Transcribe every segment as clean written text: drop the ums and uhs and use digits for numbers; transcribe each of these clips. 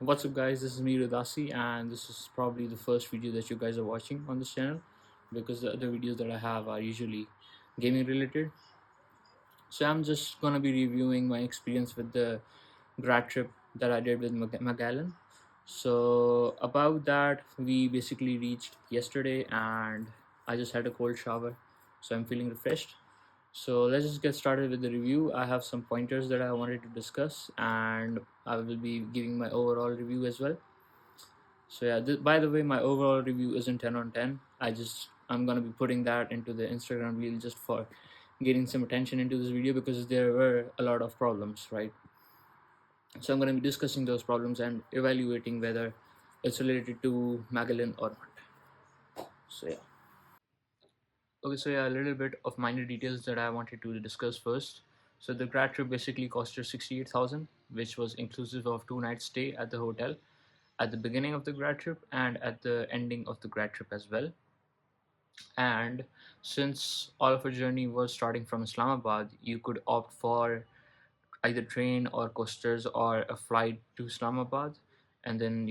What's up, guys? This is Mheer, and this is probably the first video that you guys are watching on this channel because the other videos that I have are usually gaming related. So I'm just gonna be reviewing my experience with the grad trip that I did with Magellan. So about that, we basically reached yesterday, and I just had a cold shower, so I'm feeling refreshed. So let's just get started with the review. I have some pointers that I wanted to discuss, and I will be giving my overall review as well. So yeah, by the way, my overall review isn't 10 on 10. I'm gonna be putting that into the Instagram reel just for getting some attention into this video because there were a lot of problems, right? So I'm gonna be discussing those problems and evaluating whether it's related to Magellan or not. So yeah. Okay, so yeah, a little bit of minor details that I wanted to discuss first. So the grad trip basically costed 68,000, which was inclusive of 2 nights stay at the hotel at the beginning of the grad trip and at the ending of the grad trip as well. And since all of our journey was starting from Islamabad, you could opt for either train or coasters or a flight to Islamabad, and then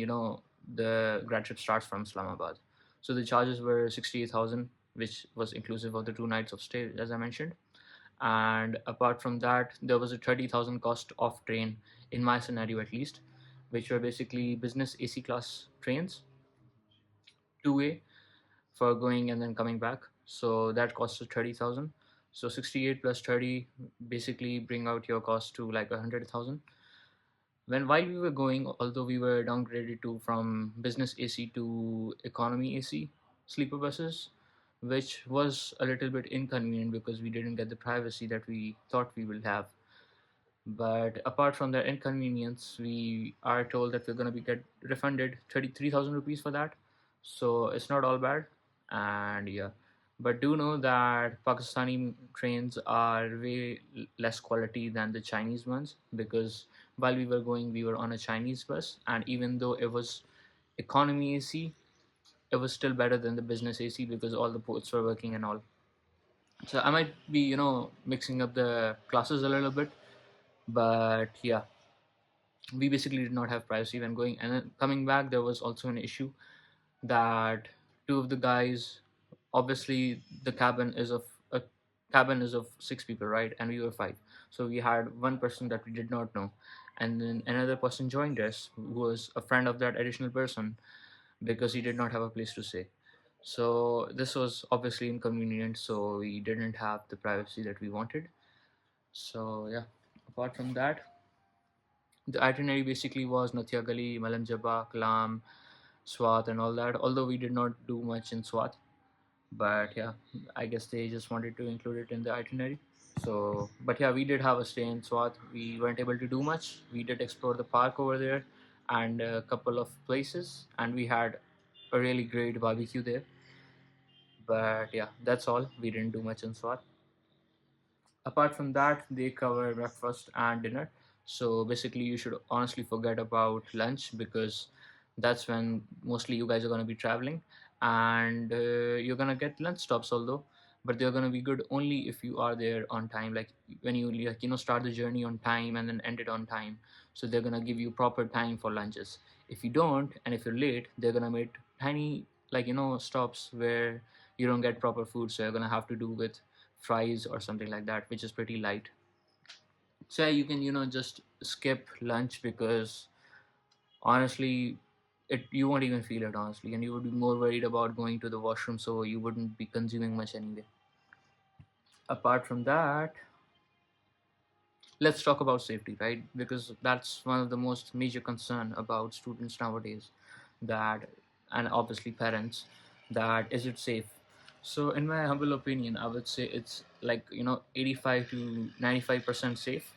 the grad trip starts from Islamabad. So the charges were 68,000, which was inclusive of the 2 nights of stay, as I mentioned. And apart from that, there was a 30,000 cost of train in my scenario at least, which were basically business AC class trains, two-way for going and then coming back. So that costs 30,000. So 68 plus 30 basically bring out your cost to like 100,000. While we were going, although we were downgraded to from business AC to economy AC sleeper buses, which was a little bit inconvenient because we didn't get the privacy that we thought we will have. But apart from the inconvenience, we are told that we're going to be get refunded 33,000 rupees for that. So it's not all bad. And yeah, but do know that Pakistani trains are way less quality than the Chinese ones because while we were going, we were on a Chinese bus, and even though it was economy AC, it was still better than the business AC because all the ports were working and all. So I might be, mixing up the classes a little bit, but yeah, we basically did not have privacy when going. And then coming back, there was also an issue that two of the guys, obviously the cabin is of 6 people, right? And we were five. So we had one person that we did not know, and then another person joined us who was a friend of that additional person because he did not have a place to stay. So this was obviously inconvenient, so we didn't have the privacy that we wanted. So yeah, apart from that, the itinerary basically was Nathia Gali, Malanjaba, Kalam, Swat, and all that. Although we did not do much in Swat, but yeah, I guess they just wanted to include it in the itinerary. So, but yeah, we did have a stay in Swat. We weren't able to do much. We did explore the park over there and a couple of places, and we had a really great barbecue there. But yeah, that's all. We didn't do much in Swat. Apart from that, they cover breakfast and dinner. So basically, you should honestly forget about lunch because that's when mostly you guys are going to be traveling, and you're going to get lunch stops, although, but they're going to be good only if you are there on time, like when you start the journey on time and then end it on time. So they're going to give you proper time for lunches. If you don't, and if you're late, they're going to make tiny, stops where you don't get proper food, so you're going to have to do with fries or something like that, which is pretty light. So yeah, you can just skip lunch because honestly, it you won't even feel it honestly, and you would be more worried about going to the washroom, so you wouldn't be consuming much anyway. Apart from that, let's talk about safety, right? Because that's one of the most major concern about students nowadays, that and obviously parents, that is it safe. So in my humble opinion, I would say it's like 85 to 95% safe,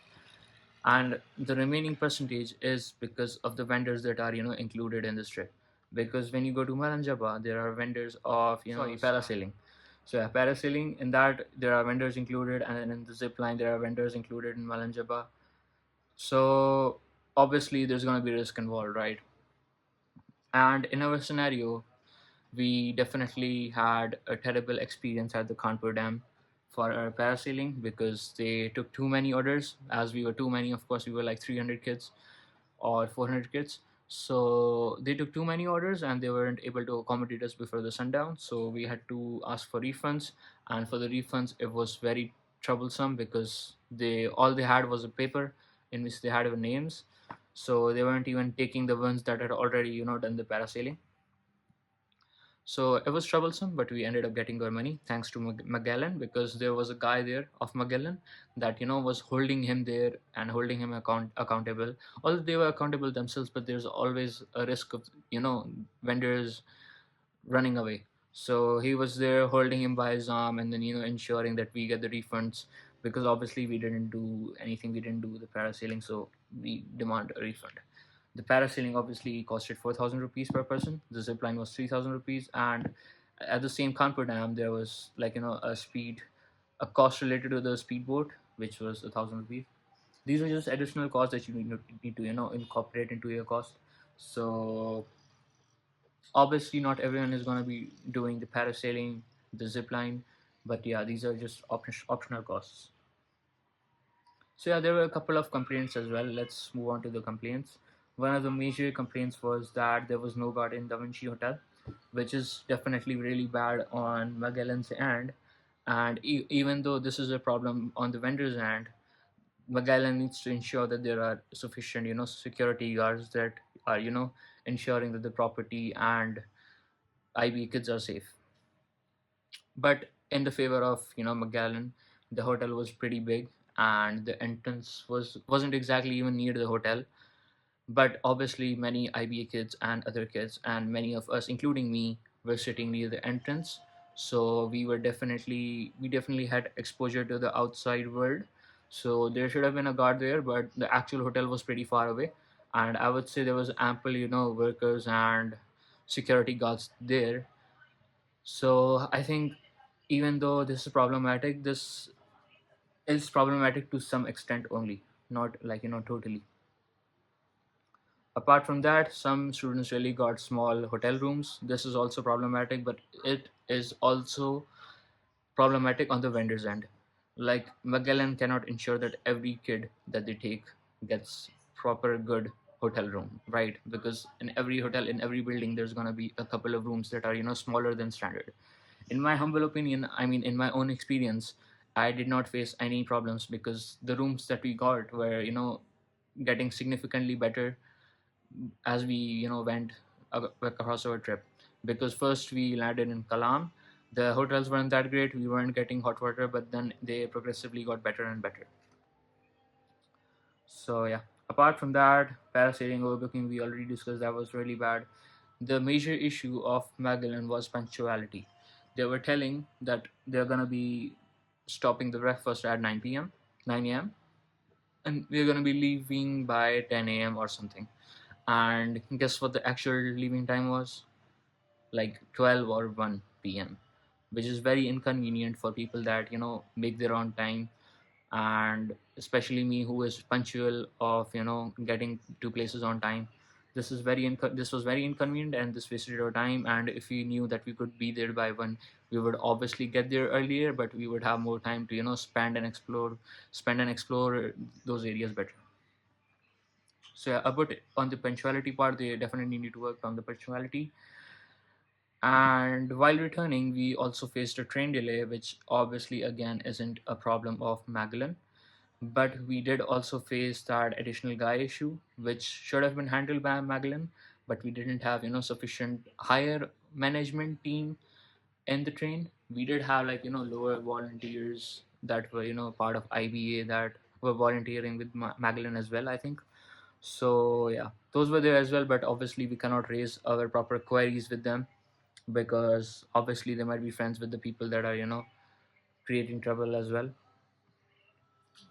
and the remaining percentage is because of the vendors that are included in this trip. Because when you go to Maranjaba, there are vendors of parasailing. So yeah, parasailing, in that there are vendors included, and then in the zip line there are vendors included in Malanjaba. So obviously there's going to be risk involved, right? And in our scenario, we definitely had a terrible experience at the Kanpur Dam for our parasailing because they took too many orders. As we were too many, of course, we were like 300 kids or 400 kids. So they took too many orders and they weren't able to accommodate us before the sundown. So we had to ask for refunds. And for the refunds, it was very troublesome because they all they had was a paper in which they had our names. So they weren't even taking the ones that had already, done the parasailing. So it was troublesome, but we ended up getting our money thanks to Magellan, because there was a guy there of Magellan that was holding him there and holding him accountable. Although they were accountable themselves, but there's always a risk of vendors running away. So he was there holding him by his arm and then ensuring that we get the refunds, because obviously we didn't do anything. We didn't do the parasailing, so we demand a refund. The parasailing obviously costed 4,000 rupees per person. The zip line was 3,000 rupees, and at the same Kanpur Dam there was a cost related to the speedboat, which was 1,000 rupees. These are just additional costs that you need to incorporate into your cost. So obviously not everyone is going to be doing the parasailing, the zip line, but yeah, these are just optional costs. So yeah, there were a couple of complaints as well. Let's move on to the complaints. One of the major complaints was that there was no guard in Da Vinci Hotel, which is definitely really bad on Magellan's end. And even though this is a problem on the vendor's end, Magellan needs to ensure that there are sufficient, security guards that are, ensuring that the property and IB kids are safe. But in the favor of Magellan, the hotel was pretty big, and the entrance wasn't exactly even near the hotel. But obviously many IBA kids and other kids and many of us, including me, were sitting near the entrance. So we definitely had exposure to the outside world. So there should have been a guard there, but the actual hotel was pretty far away, and I would say there was ample workers and security guards there. So I think even though this is problematic, this is problematic to some extent only, not like totally. Apart from that, some students really got small hotel rooms. This is also problematic, but it is also problematic on the vendor's end. Like Magellan cannot ensure that every kid that they take gets proper good hotel room, right? Because in every hotel, in every building, there's gonna be a couple of rooms that are smaller than standard. In my humble opinion, I mean, in my own experience, I did not face any problems because the rooms that we got were getting significantly better as we went across our trip. Because first we landed in Kalam, the hotels weren't that great, we weren't getting hot water, but then they progressively got better and better. So yeah, apart from that, parasailing, overbooking, we already discussed, that was really bad. The major issue of Magellan was punctuality. They were telling that they're gonna be stopping the breakfast at 9 p.m., 9 a.m., and we're gonna be leaving by 10 a.m. or something. And guess what the actual leaving time was? Like 12 or 1 p.m., which is very inconvenient for people that make their own time, and especially me, who is punctual of getting to places on time. This was very inconvenient, and this wasted our time. And if we knew that we could be there by 1, we would obviously get there earlier, but we would have more time to spend and explore those areas better. So yeah, but on the punctuality part, they definitely need to work on the punctuality. And while returning, we also faced a train delay, which obviously again isn't a problem of Magellan. But we did also face that additional guy issue, which should have been handled by Magellan, but we didn't have sufficient higher management team in the train. We did have lower volunteers that were part of IBA that were volunteering with Magellan as well, I think. So yeah, those were there as well, but obviously we cannot raise our proper queries with them, because obviously they might be friends with the people that are creating trouble as well.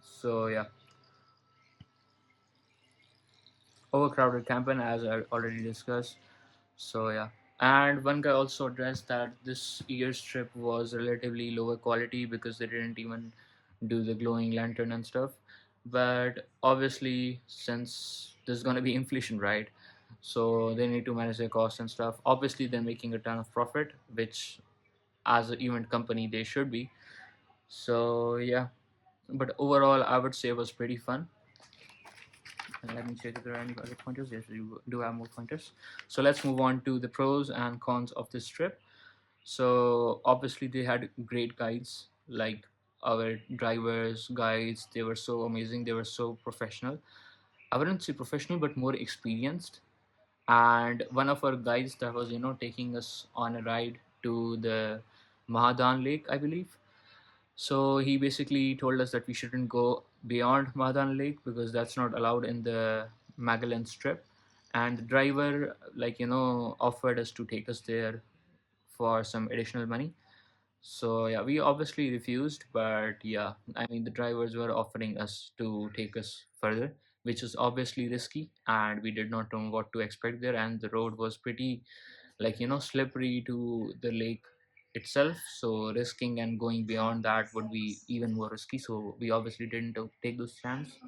So yeah, overcrowded campaign, as I already discussed. So yeah, and one guy also addressed that this year's trip was relatively lower quality because they didn't even do the glowing lantern and stuff. But obviously, since there's gonna be inflation, right? So they need to manage their costs and stuff. Obviously, they're making a ton of profit, which as an event company they should be. So yeah, but overall I would say it was pretty fun. And let me check if there are any other pointers. Yes, you do have more pointers. So let's move on to the pros and cons of this trip. So obviously they had great guides, like our drivers, guides. They were so amazing. They were so professional. I wouldn't say professional, but more experienced. And one of our guides that was, taking us on a ride to the Mahadan Lake, I believe. So he basically told us that we shouldn't go beyond Mahadan Lake because that's not allowed in the Magellan Strip. And the driver, offered us to take us there for some additional money. So yeah, we obviously refused, but yeah, I mean the drivers were offering us to take us further, which was obviously risky, and we did not know what to expect there. And the road was pretty, slippery to the lake itself. So risking and going beyond that would be even more risky. So we obviously didn't take those chance.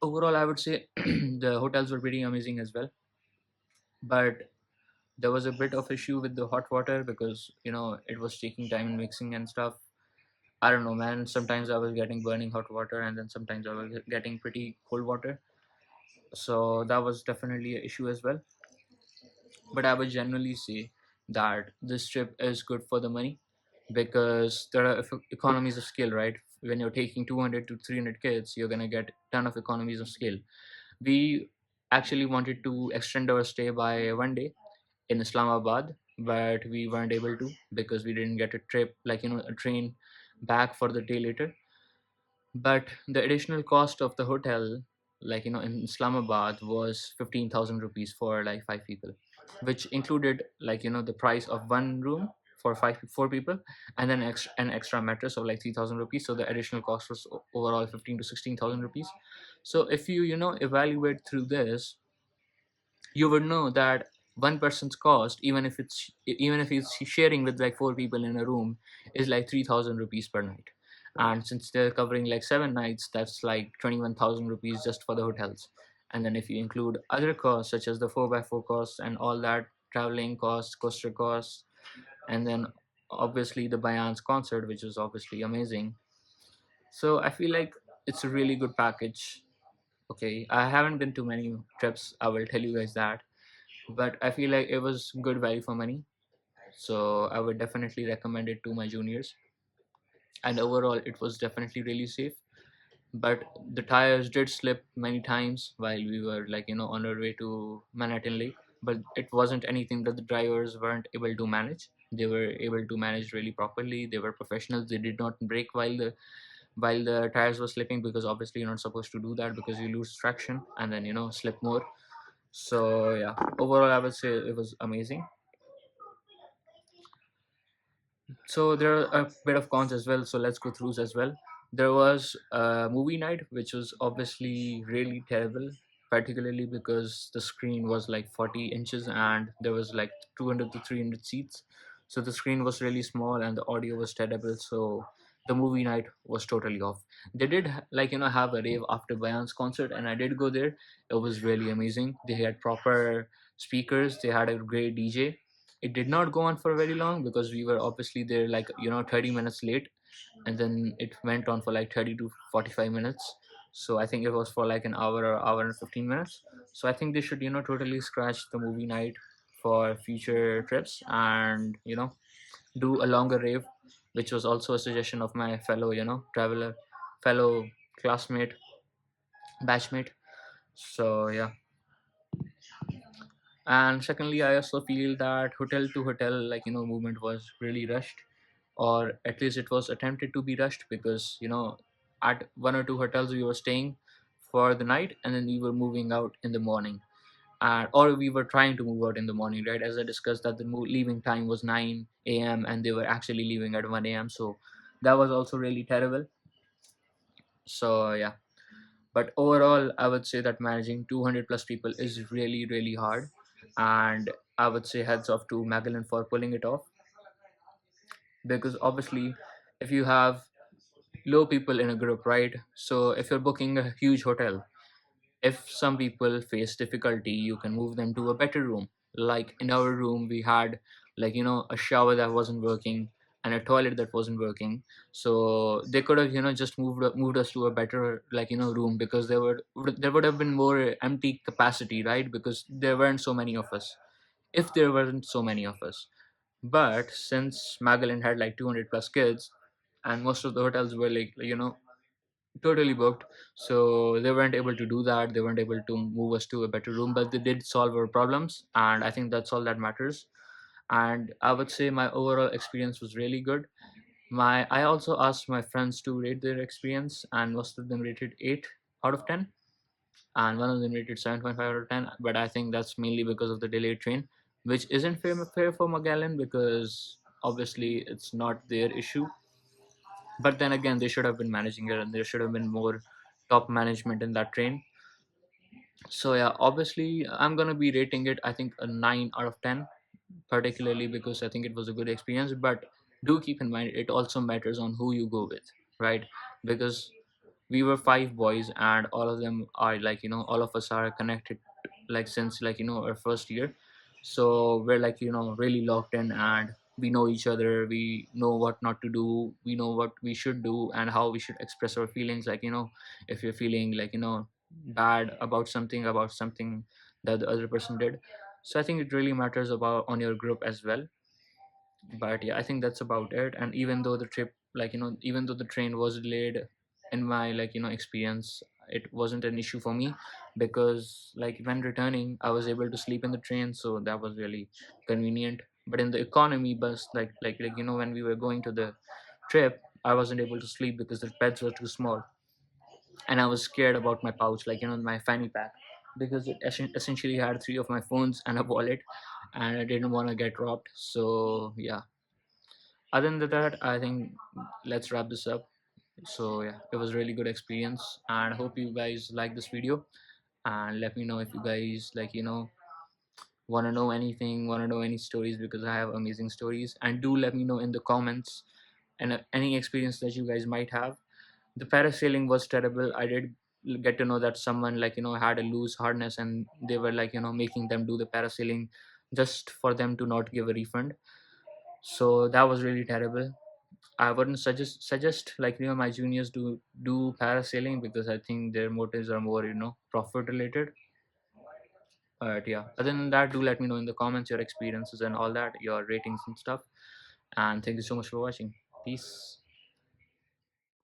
Overall, I would say the hotels were pretty amazing as well, but there was a bit of issue with the hot water because it was taking time in mixing and stuff. I don't know, man. Sometimes I was getting burning hot water, and then sometimes I was getting pretty cold water. So that was definitely an issue as well. But I would generally say that this trip is good for the money because there are economies of scale, right? When you're taking 200 to 300 kids, you're gonna get ton of economies of scale. We actually wanted to extend our stay by 1 day in Islamabad, but we weren't able to because we didn't get a trip, a train back for the day later. But the additional cost of the hotel, in Islamabad, was 15,000 rupees for like 5 people, which included the price of one room for 4 people, and then an extra mattress of like 3,000 rupees. So the additional cost was overall 15 to 16,000 rupees. So if you evaluate through this, you would know that one person's cost, even if he's sharing with like 4 people in a room, is like 3,000 rupees per night. And since they're covering like 7 nights, that's like 21,000 rupees just for the hotels. And then if you include other costs such as the 4x4 costs and all that, traveling costs, coaster costs, and then obviously the Bayan's concert, which was obviously amazing. So I feel like it's a really good package. Okay, I haven't been to many trips, I will tell you guys that, but I feel like it was good value for money. So I would definitely recommend it to my juniors. And overall, it was definitely really safe. But the tires did slip many times while we were on our way to Manhattan Lake. But it wasn't anything that the drivers weren't able to manage. They were able to manage really properly. They were professionals. They did not brake while the tires were slipping because obviously you're not supposed to do that because you lose traction and then slip more. So yeah, overall I would say it was amazing. So there are a bit of cons as well, so let's go through as well. There was a movie night which was obviously really terrible, particularly because the screen was like 40 inches and there was like 200 to 300 seats. So the screen was really small and the audio was terrible. So the movie night was totally off. They did have a rave after Bayan's concert, and I did go there. It was really amazing. They had proper speakers, they had a great DJ. It did not go on for very long because we were obviously there 30 minutes late, and then it went on for like 30 to 45 minutes. So I think it was for like an hour or hour and 15 minutes. So I think they should totally scratch the movie night for future trips, and do a longer rave, which was also a suggestion of my fellow traveler, fellow classmate, batchmate. So yeah. And secondly, I also feel that hotel to hotel movement was really rushed, or at least it was attempted to be rushed, because at one or two hotels we were staying for the night and then we were moving out in the morning, or we were trying to move out in the morning, right? As I discussed, that the leaving time was 9 a.m. and they were actually leaving at 1 a.m. So that was also really terrible. So yeah, but overall I would say that managing 200 plus people is really really hard, and I would say heads off to Magellan for pulling it off, because obviously if you have low people in a group, right? So if you're booking a huge hotel, if some people face difficulty, you can move them to a better room. Like in our room we had a shower that wasn't working, and a toilet that wasn't working. So they could have, just moved us to a better, room, because there would have been more empty capacity, right? Because there weren't so many of us, if there weren't so many of us. But since Magellan had like 200 plus kids, and most of the hotels were like, totally booked, so they weren't able to do that. They weren't able to move us to a better room, but they did solve our problems, and I think that's all that matters. And I would say my overall experience was really good. I also asked my friends to rate their experience, and most of them rated 8 out of 10, and one of them rated 7.5 out of 10. But I think that's mainly because of the delayed train, which isn't fair for Magellan, because obviously it's not their issue. But then again, they should have been managing it, and there should have been more top management in that train. So yeah, obviously I'm gonna be rating it, I think, a 9 out of 10, particularly because I think it was a good experience. But do keep in mind, it also matters on who you go with, right? Because we were 5 boys, and all of them are like, all of us are connected, like since, our first year. So we're like, really locked in, and we know each other. We know what not to do, we know what we should do, and how we should express our feelings, like, if you're feeling like, bad about something that the other person did. So I think it really matters about on your group as well. But yeah, I think that's about it. And even though the trip, even though the train was delayed, in my, experience, it wasn't an issue for me, because like when returning, I was able to sleep in the train, so that was really convenient. But in the economy bus, when we were going to the trip, I wasn't able to sleep because the beds were too small, and I was scared about my pouch, my fanny pack, because it essentially had 3 of my phones and a wallet, and I didn't want to get robbed. So yeah, other than that, I think let's wrap this up. So yeah, it was a really good experience, and I hope you guys like this video. And let me know if you guys, want to know anything, want to know any stories, because I have amazing stories. And do let me know in the comments, and any experience that you guys might have. The parasailing was terrible. I did get to know that someone, had a loose harness, and they were making them do the parasailing just for them to not give a refund. So that was really terrible. I wouldn't suggest, my juniors do parasailing, because I think their motives are more, profit related. But yeah, other than that, do let me know in the comments your experiences and all that, your ratings and stuff. And thank you so much for watching. Peace.